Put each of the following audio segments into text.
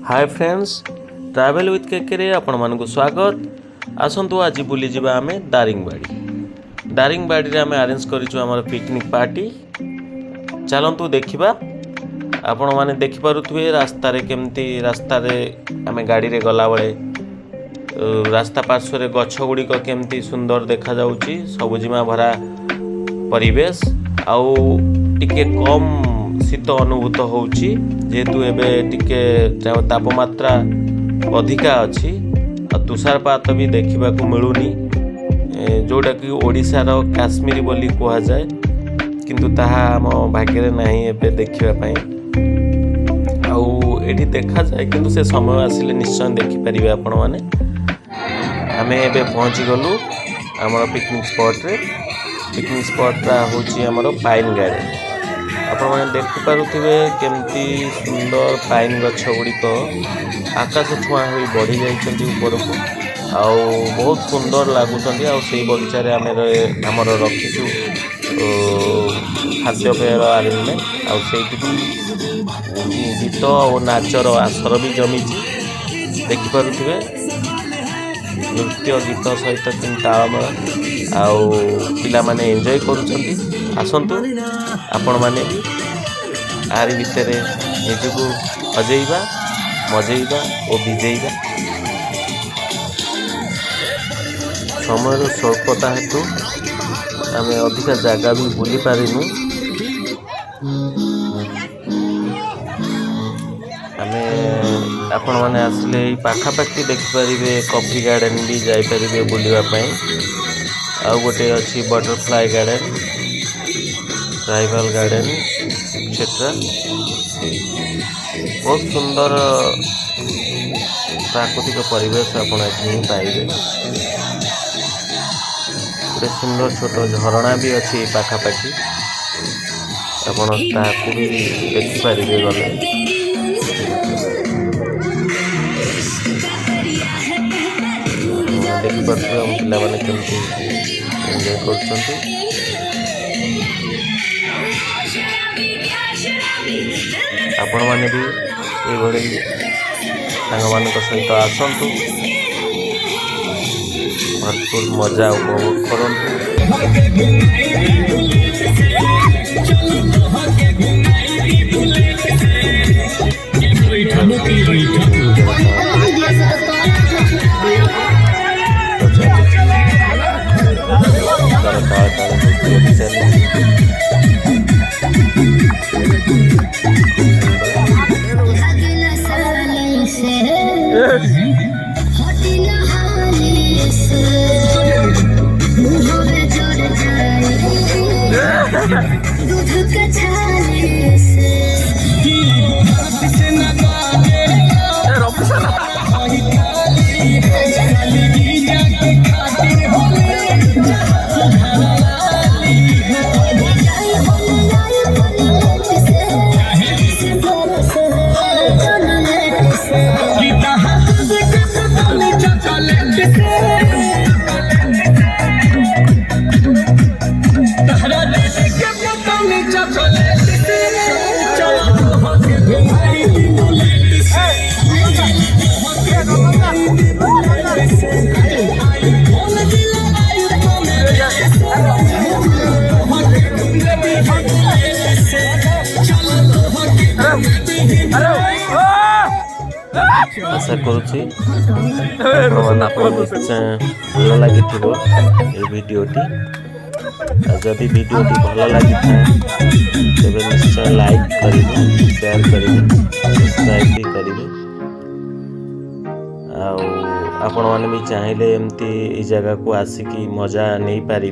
Hi friends, travel with KK आपण मानक स्वागत। आसतु आज बुली जावा आमे दारिंगबाड़ी रे आमे अरेंज करिछु हमर पिकनिक पार्टी। चलंतु देखिबा। आपण माने देखि पारुथुवे रास्ता रे केमती रास्ता रे आमे गाड़ी रे गला बळे रास्ता पार्श्व रे गछ गुडी को केमती सुंदर देखा जाउची, सबुजिमा भरा परिवेश आउ टिके कम शीत अनुभूत होउची जेहेतु एबे टिके तापमात्रा अधिका अच्छी। तुषारपात भी देखा मिलूनी जोटा कि ओडिशार काश्मीर बोली कह जाए, किंतु ताहा आम भाग्य नहीं एबे देखा आउे देखा जाए, किंतु से समय आसिले निश्चय देखिपारे आपण मैंने। आम एबे पहुँची गलु आमर पिकनिक स्पॉट रे। पिकनिक स्पॉटा हूँ आमर पाइन गार्डन। आपण मैंने देखिपे केमती सुंदर पाइन गछ गुड़िक आकाश छुआ हो बढ़ी जापर को आउ बहुत सुंदर लगुच। बगीचार आमर रखीचु खाद्यपेयर आरेंजमेंट आउे गीत और नाचर आसर भी जमी देखिपे। नृत्य गीत सहित कि तालमेल आउ पिला माने एंजॉय करुछंती। आसंतु आपण माने भी आरी भितरे निजको हजेइबा मजेइबा और भिजेइबा। समय स्वल्पता हेतु आम अधिका जगह भी बुली पारिनु। आमे आपण माने आसले पाखापाखि देखिपारे कॉफी गार्डन भी जाइपारे बुलवाई। आउ गोटे अच्छी butterfly garden, tribal garden etcetera. बहुत सुंदर प्राकृतिक परिवेश आपड़ ये पाइबे। गोटे सुंदर छोट झरणा भी अच्छी पाखापाखि, आपड़ ताकू भी देखिपारे गले। देखिपे हम पिला माने केमती एंजॉय करछंती। आपण माने भी ये सांग मान सहित आसतु, भरपूर मजा उपभोग करंतु। आशा करुँची निश्चय भल लगी भिडियोटी। जदि भिडियोटी भल लगी तेज निश्चय लाइक करेंगे, शेयर करेंगे, सब्सक्राइब भी करेंगे। आपण मैंने भी चाहिए एमती जगह को आसिकी मजा नहीं पारे।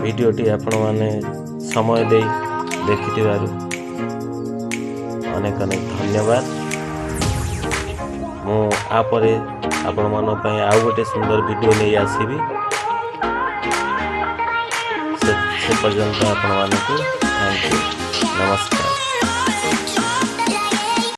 भिडियोटी आपण मैंने समय दे देखि अनेक अनेक धन्यवाद। मु आपरे आपण मन पई आउ गोटे सुंदर वीडियो नहीं आसीबी। से पर्यंत आपण मानकु थैंक यू, नमस्कार।